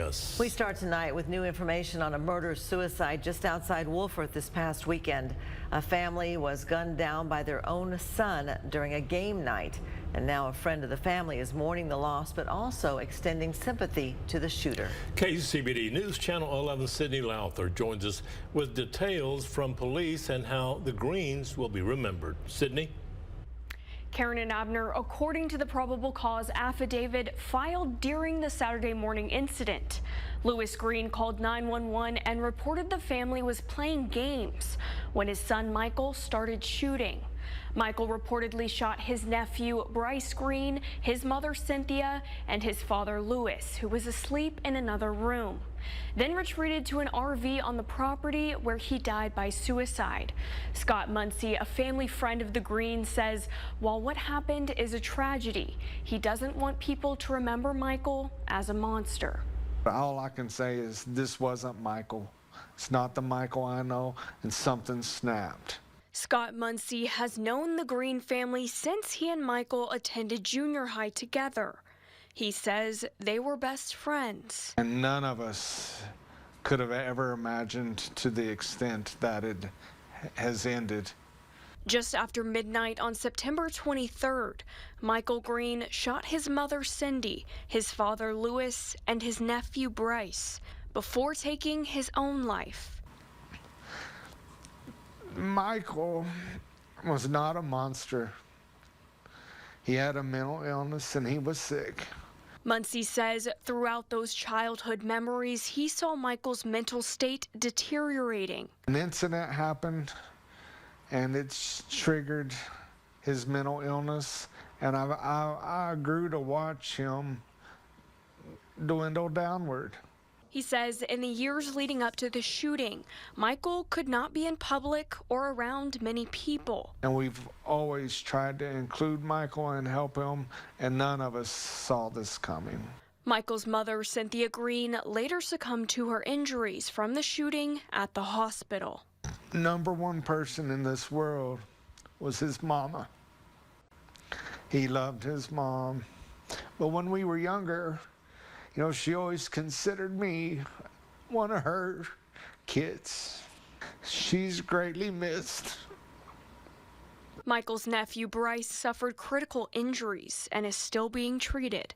Us. We start tonight with new information on a murder-suicide just outside Wolford this past weekend. A family was gunned down by their own son during a game night. And now a friend of the family is mourning the loss, but also extending sympathy to the shooter. KCBD News Channel 11 Sydney Lowther joins us with details from police and how the Greens will be remembered. Sydney? Karen and Abner, according to the probable cause affidavit filed during the Saturday morning incident, Lewis Green called 911 and reported the family was playing games when his son Michael started shooting. Michael reportedly shot his nephew Bryce Green, his mother Cynthia, and his father Lewis, who was asleep in another room, then retreated to an RV on the property where he died by suicide. Scott Muncie, a family friend of the Greens, says while what happened is a tragedy, he doesn't want people to remember Michael as a monster. All I can say is this wasn't Michael. It's not the Michael I know, and something snapped. Scott Muncie has known the Green family since he and Michael attended junior high together. He says they were best friends. And none of us could have ever imagined to the extent that it has ended. Just after midnight on September 23rd, Michael Green shot his mother Cindy, his father Lewis, and his nephew Bryce before taking his own life. Michael was not a monster. He had a mental illness and he was sick. Muncie says throughout those childhood memories, he saw Michael's mental state deteriorating. An incident happened and it's triggered his mental illness, and I grew to watch him dwindle downward. He says in the years leading up to the shooting, Michael could not be in public or around many people. And we've always tried to include Michael and help him, and none of us saw this coming. Michael's mother, Cynthia Green, later succumbed to her injuries from the shooting at the hospital. Number one person in this world was his mama. He loved his mom. But when we were younger, you know, she always considered me one of her kids. She's greatly missed. Michael's nephew Bryce suffered critical injuries and is still being treated.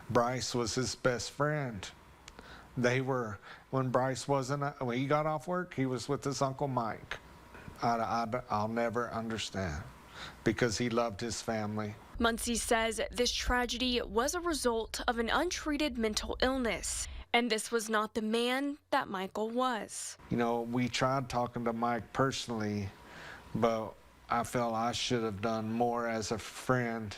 Bryce was his best friend. When Bryce when he got off work, he was with his Uncle Mike. I'll never understand, because he loved his family. Muncie says this tragedy was a result of an untreated mental illness, and this was not the man that Michael was. You know, we tried talking to Mike personally, but I felt I should have done more as a friend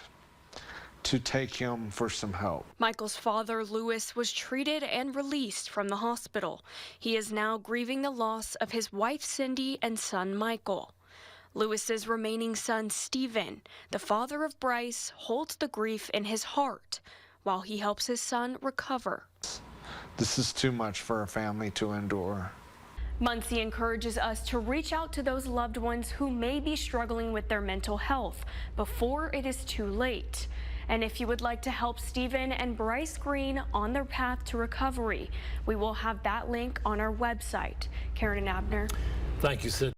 to take him for some help. Michael's father, Lewis, was treated and released from the hospital. He is now grieving the loss of his wife, Cindy, and son, Michael. Lewis's remaining son, Stephen, the father of Bryce, holds the grief in his heart while he helps his son recover. This is too much for a family to endure. Muncie encourages us to reach out to those loved ones who may be struggling with their mental health before it is too late. And if you would like to help Stephen and Bryce Green on their path to recovery, we will have that link on our website. Karen and Abner. Thank you, Sid.